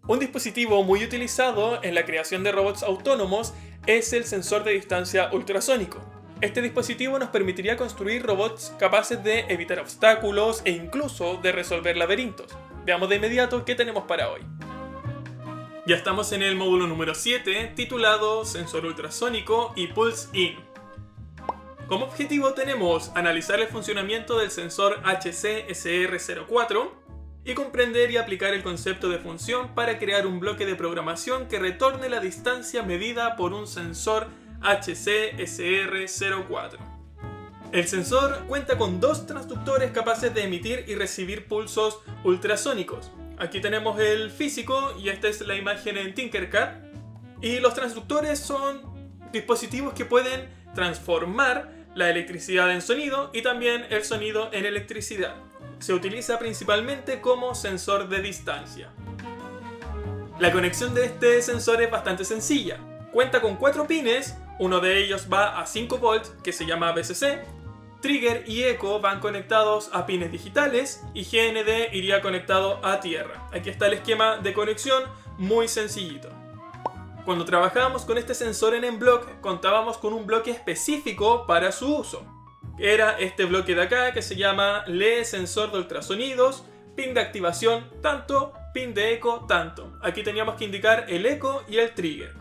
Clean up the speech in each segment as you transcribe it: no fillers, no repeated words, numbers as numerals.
Un dispositivo muy utilizado en la creación de robots autónomos es el sensor de distancia ultrasónico. Este dispositivo nos permitiría construir robots capaces de evitar obstáculos e incluso de resolver laberintos. Veamos de inmediato qué tenemos para hoy. Ya estamos en el módulo número 7, titulado Sensor ultrasónico y Pulse In. Como objetivo tenemos analizar el funcionamiento del sensor HC-SR04 y comprender y aplicar el concepto de función para crear un bloque de programación que retorne la distancia medida por un sensor HC-SR04. El sensor cuenta con dos transductores capaces de emitir y recibir pulsos ultrasónicos. Aquí tenemos el físico y esta es la imagen en Tinkercad. Y los transductores son dispositivos que pueden transformar la electricidad en sonido y también el sonido en electricidad. Se utiliza principalmente como sensor de distancia. La conexión de este sensor es bastante sencilla. Cuenta con 4 pines, uno de ellos va a 5 volts que se llama VCC. Trigger y eco van conectados a pines digitales y GND iría conectado a tierra. Aquí está el esquema de conexión, muy sencillito. Cuando trabajábamos con este sensor en M-Block, contábamos con un bloque específico para su uso. Era este bloque de acá que se llama LE sensor de ultrasonidos, pin de activación tanto, pin de eco tanto. Aquí teníamos que indicar el eco y el trigger.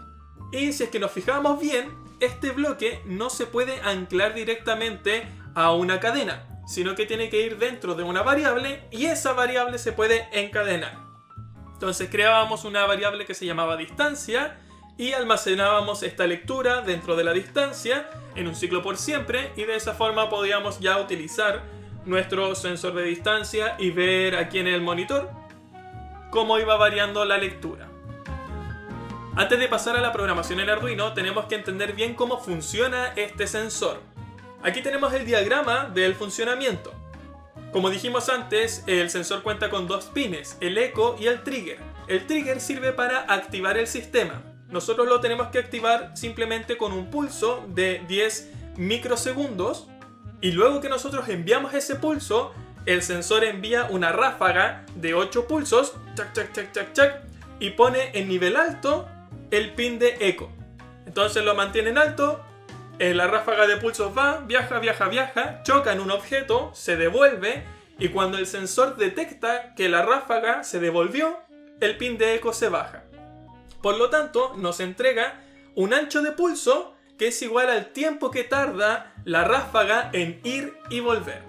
Y si es que nos fijamos bien, este bloque no se puede anclar directamente a una cadena, sino que tiene que ir dentro de una variable y esa variable se puede encadenar. Entonces creábamos una variable que se llamaba distancia y almacenábamos esta lectura dentro de la distancia en un ciclo por siempre y de esa forma podíamos ya utilizar nuestro sensor de distancia y ver aquí en el monitor cómo iba variando la lectura. Antes de pasar a la programación en Arduino tenemos que entender bien cómo funciona este sensor. Aquí tenemos el diagrama del funcionamiento. Como dijimos antes, el sensor cuenta con 2 pines, el eco y el trigger. El trigger sirve para activar el sistema. Nosotros lo tenemos que activar simplemente con un pulso de 10 microsegundos y luego que nosotros enviamos ese pulso, el sensor envía una ráfaga de 8 pulsos chac, chac, chac, chac, chac, y pone en nivel alto el pin de eco. Entonces lo mantiene en alto, la ráfaga de pulsos va, viaja, viaja, viaja, choca en un objeto, se devuelve y cuando el sensor detecta que la ráfaga se devolvió, el pin de eco se baja. Por lo tanto, nos entrega un ancho de pulso que es igual al tiempo que tarda la ráfaga en ir y volver.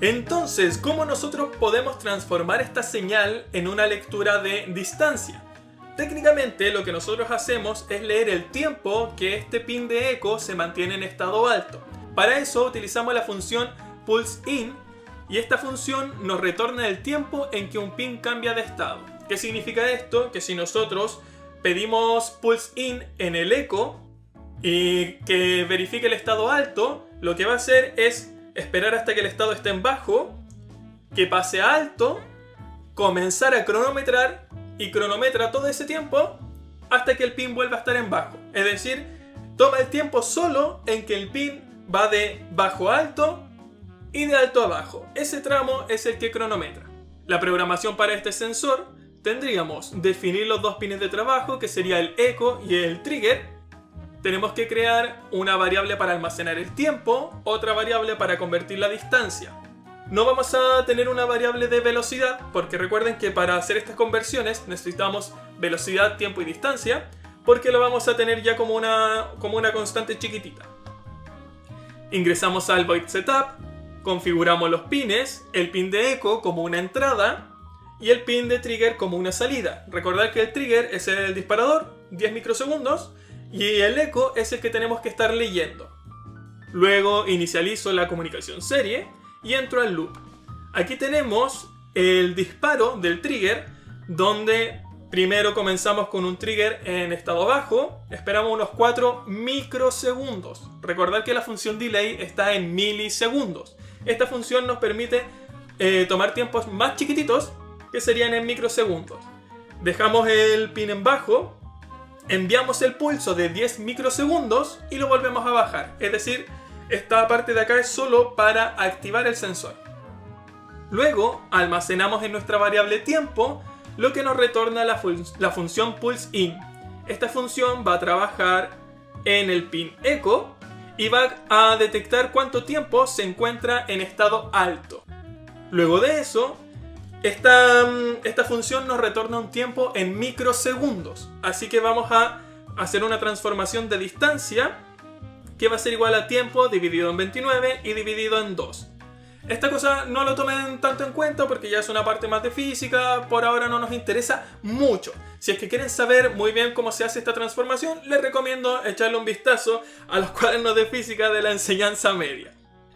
Entonces, ¿cómo nosotros podemos transformar esta señal en una lectura de distancia? Técnicamente, lo que nosotros hacemos es leer el tiempo que este pin de eco se mantiene en estado alto. Para eso utilizamos la función PulseIn y esta función nos retorna el tiempo en que un pin cambia de estado. ¿Qué significa esto? Que si nosotros pedimos PulseIn en el eco y que verifique el estado alto, lo que va a hacer es esperar hasta que el estado esté en bajo, que pase a alto, comenzar a cronometrar y cronometra todo ese tiempo hasta que el pin vuelva a estar en bajo. Es decir, toma el tiempo solo en que el pin va de bajo a alto y de alto a bajo. Ese tramo es el que cronometra. La programación para este sensor tendríamos definir los 2 pines de trabajo, que sería el eco y el trigger. Tenemos que crear una variable para almacenar el tiempo, otra variable para convertir la distancia. No vamos a tener una variable de velocidad, porque recuerden que para hacer estas conversiones necesitamos velocidad, tiempo y distancia, porque lo vamos a tener ya como una constante chiquitita. Ingresamos al Void Setup, configuramos los pines, el pin de eco como una entrada y el pin de trigger como una salida. Recordad que el trigger es el disparador, 10 microsegundos, y el eco es el que tenemos que estar leyendo. Luego inicializo la comunicación serie y entro al loop. Aquí tenemos el disparo del trigger, donde primero comenzamos con un trigger en estado bajo, esperamos unos 4 microsegundos. Recordad que la función delay está en milisegundos. Esta función nos permite tomar tiempos más chiquititos, que serían en microsegundos. Dejamos el pin en bajo, enviamos el pulso de 10 microsegundos y lo volvemos a bajar. Es decir, esta parte de acá es solo para activar el sensor. Luego almacenamos en nuestra variable tiempo lo que nos retorna la función pulseIn. Esta función va a trabajar en el pin echo y va a detectar cuánto tiempo se encuentra en estado alto. Luego de eso, esta función nos retorna un tiempo en microsegundos. Así que vamos a hacer una transformación de distancia que va a ser igual a tiempo dividido en 29 y dividido en 2. Esta cosa no lo tomen tanto en cuenta porque ya es una parte más de física, por ahora no nos interesa mucho. Si es que quieren saber muy bien cómo se hace esta transformación, les recomiendo echarle un vistazo a los cuadernos de física de la enseñanza media.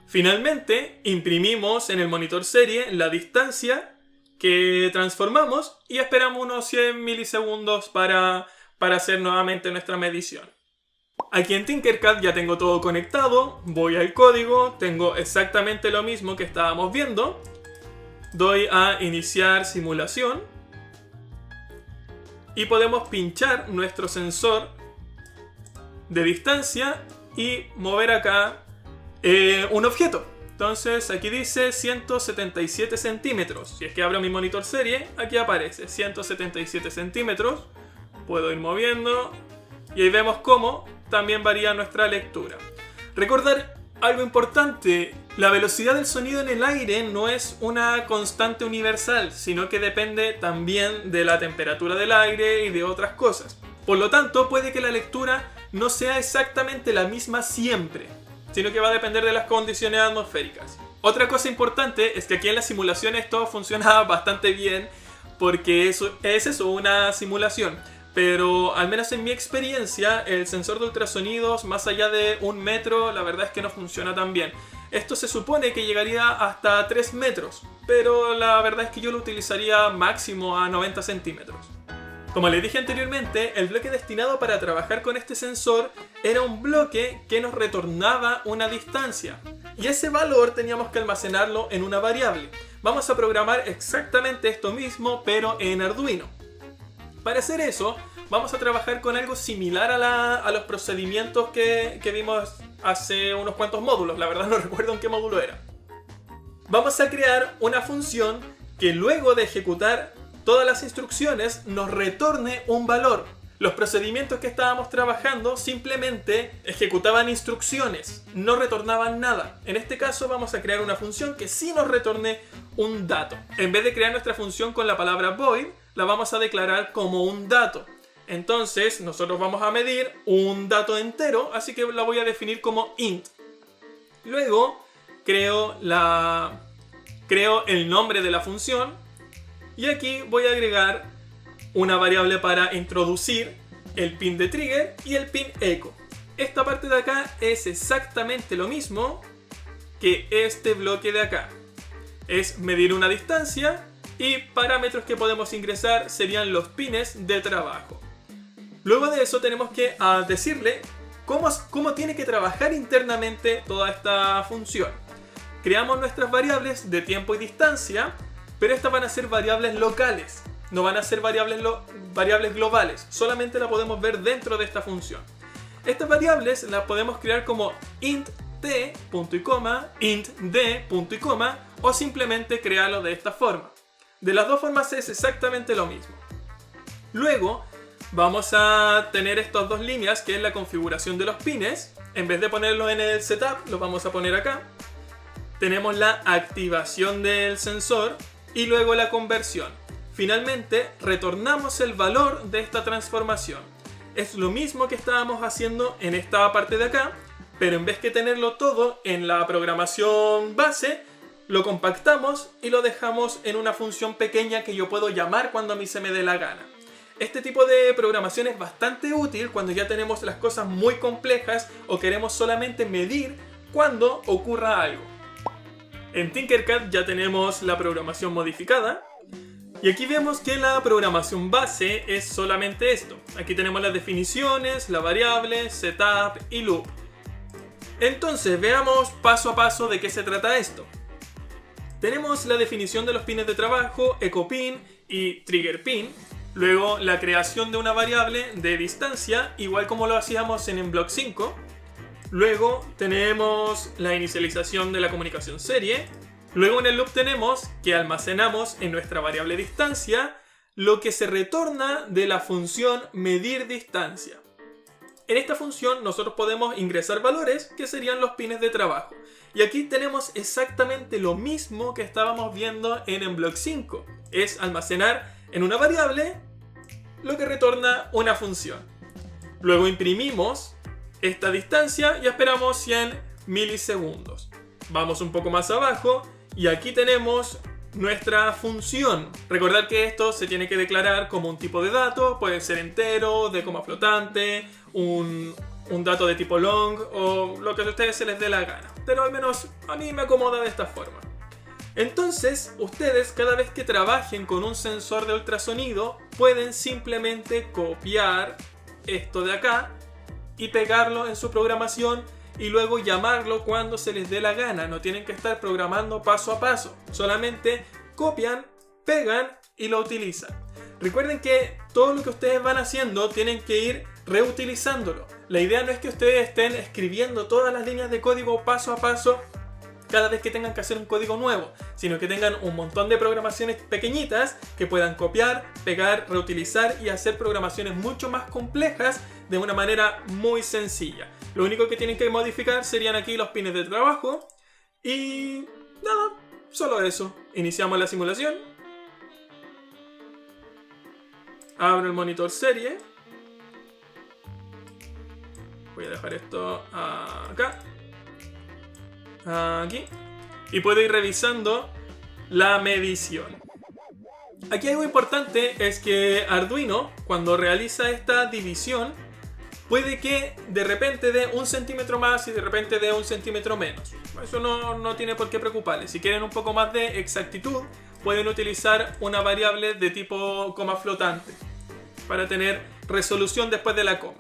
Finalmente, imprimimos en el monitor serie la distancia que transformamos y esperamos unos 100 milisegundos para hacer nuevamente nuestra medición. Aquí en Tinkercad ya tengo todo conectado, voy al código, tengo exactamente lo mismo que estábamos viendo. Doy a iniciar simulación y podemos pinchar nuestro sensor de distancia y mover acá un objeto. Entonces aquí dice 177 centímetros. Si es que abro mi monitor serie, aquí aparece 177 centímetros. Puedo ir moviendo y ahí vemos cómo también varía nuestra lectura. Recordar algo importante: la velocidad del sonido en el aire no es una constante universal, sino que depende también de la temperatura del aire y de otras cosas. Por lo tanto, puede que la lectura no sea exactamente la misma siempre, sino que va a depender de las condiciones atmosféricas. Otra cosa importante es que aquí en las simulaciones todo funciona bastante bien, porque es eso, una simulación. Pero al menos en mi experiencia, el sensor de ultrasonidos más allá de 1 metro, la verdad es que no funciona tan bien. Esto se supone que llegaría hasta 3 metros, pero la verdad es que yo lo utilizaría máximo a 90 centímetros. Como les dije anteriormente, el bloque destinado para trabajar con este sensor era un bloque que nos retornaba una distancia. Y ese valor teníamos que almacenarlo en una variable. Vamos a programar exactamente esto mismo, pero en Arduino. Para hacer eso, vamos a trabajar con algo similar a los procedimientos que vimos hace unos cuantos módulos. La verdad no recuerdo en qué módulo era. Vamos a crear una función que luego de ejecutar todas las instrucciones nos retorne un valor. Los procedimientos que estábamos trabajando simplemente ejecutaban instrucciones, no retornaban nada. En este caso vamos a crear una función que sí nos retorne un dato. En vez de crear nuestra función con la palabra void, la vamos a declarar como un dato. Entonces nosotros vamos a medir un dato entero, así que la voy a definir como int. Luego creo el nombre de la función y aquí voy a agregar una variable para introducir el pin de trigger y el pin echo. Esta parte de acá es exactamente lo mismo que este bloque de acá. Es medir una distancia y parámetros que podemos ingresar serían los pines de trabajo. Luego de eso tenemos que decirle cómo tiene que trabajar internamente toda esta función. Creamos nuestras variables de tiempo y distancia, pero estas van a ser variables locales. No van a ser variables globales, solamente la podemos ver dentro de esta función. Estas variables las podemos crear como int t, punto y coma, int d, punto y coma, o simplemente crearlo de esta forma. De las dos formas es exactamente lo mismo. Luego vamos a tener estas dos líneas, que es la configuración de los pines. En vez de ponerlos en el setup, los vamos a poner acá. Tenemos la activación del sensor y luego la conversión. Finalmente, retornamos el valor de esta transformación. Es lo mismo que estábamos haciendo en esta parte de acá, pero en vez de tenerlo todo en la programación base, lo compactamos y lo dejamos en una función pequeña que yo puedo llamar cuando a mí se me dé la gana. Este tipo de programación es bastante útil cuando ya tenemos las cosas muy complejas o queremos solamente medir cuando ocurra algo. En Tinkercad ya tenemos la programación modificada. Y aquí vemos que la programación base es solamente esto. Aquí tenemos las definiciones, la variable, setup y loop. Entonces veamos paso a paso de qué se trata esto. Tenemos la definición de los pines de trabajo, echo pin y trigger pin. Luego la creación de una variable de distancia, igual como lo hacíamos en Block 5. Luego tenemos la inicialización de la comunicación serie. Luego en el loop tenemos que almacenamos en nuestra variable distancia lo que se retorna de la función medir distancia. En esta función nosotros podemos ingresar valores que serían los pines de trabajo. Y aquí tenemos exactamente lo mismo que estábamos viendo en Mblox 5. Es almacenar en una variable lo que retorna una función. Luego imprimimos esta distancia y esperamos 100 milisegundos. Vamos un poco más abajo y aquí tenemos nuestra función. Recordad que esto se tiene que declarar como un tipo de dato, puede ser entero, de coma flotante, un dato de tipo long o lo que a ustedes se les dé la gana. Pero al menos a mí me acomoda de esta forma. Entonces, ustedes cada vez que trabajen con un sensor de ultrasonido pueden simplemente copiar esto de acá y pegarlo en su programación y luego llamarlo cuando se les dé la gana. No tienen que estar programando paso a paso. Solamente copian, pegan y lo utilizan. Recuerden que todo lo que ustedes van haciendo tienen que ir reutilizándolo. La idea no es que ustedes estén escribiendo todas las líneas de código paso a paso cada vez que tengan que hacer un código nuevo, sino que tengan un montón de programaciones pequeñitas que puedan copiar, pegar, reutilizar y hacer programaciones mucho más complejas de una manera muy sencilla. Lo único que tienen que modificar serían aquí los pines de trabajo y nada, solo eso. Iniciamos la simulación. Abro el monitor serie. Voy a dejar esto acá. Aquí. Y puedo ir revisando la medición. Aquí algo importante es que Arduino, cuando realiza esta división, puede que de repente dé 1 centímetro más y de repente dé 1 centímetro menos. Eso no tiene por qué preocuparles. Si quieren un poco más de exactitud, pueden utilizar una variable de tipo coma flotante para tener resolución después de la coma.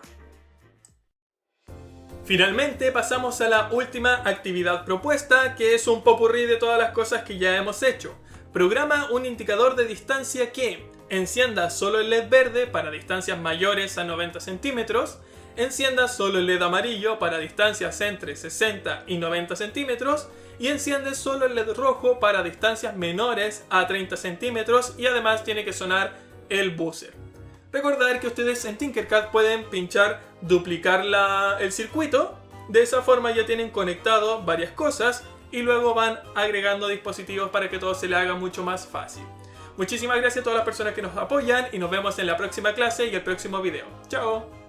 Finalmente pasamos a la última actividad propuesta, que es un popurrí de todas las cosas que ya hemos hecho. Programa un indicador de distancia que encienda solo el LED verde para distancias mayores a 90 centímetros, encienda solo el LED amarillo para distancias entre 60 y 90 centímetros y enciende solo el LED rojo para distancias menores a 30 centímetros y además tiene que sonar el buzzer. Recordar que ustedes en Tinkercad pueden pinchar, duplicar el circuito, de esa forma ya tienen conectado varias cosas y luego van agregando dispositivos para que todo se le haga mucho más fácil. Muchísimas gracias a todas las personas que nos apoyan y nos vemos en la próxima clase y el próximo video. ¡Chao!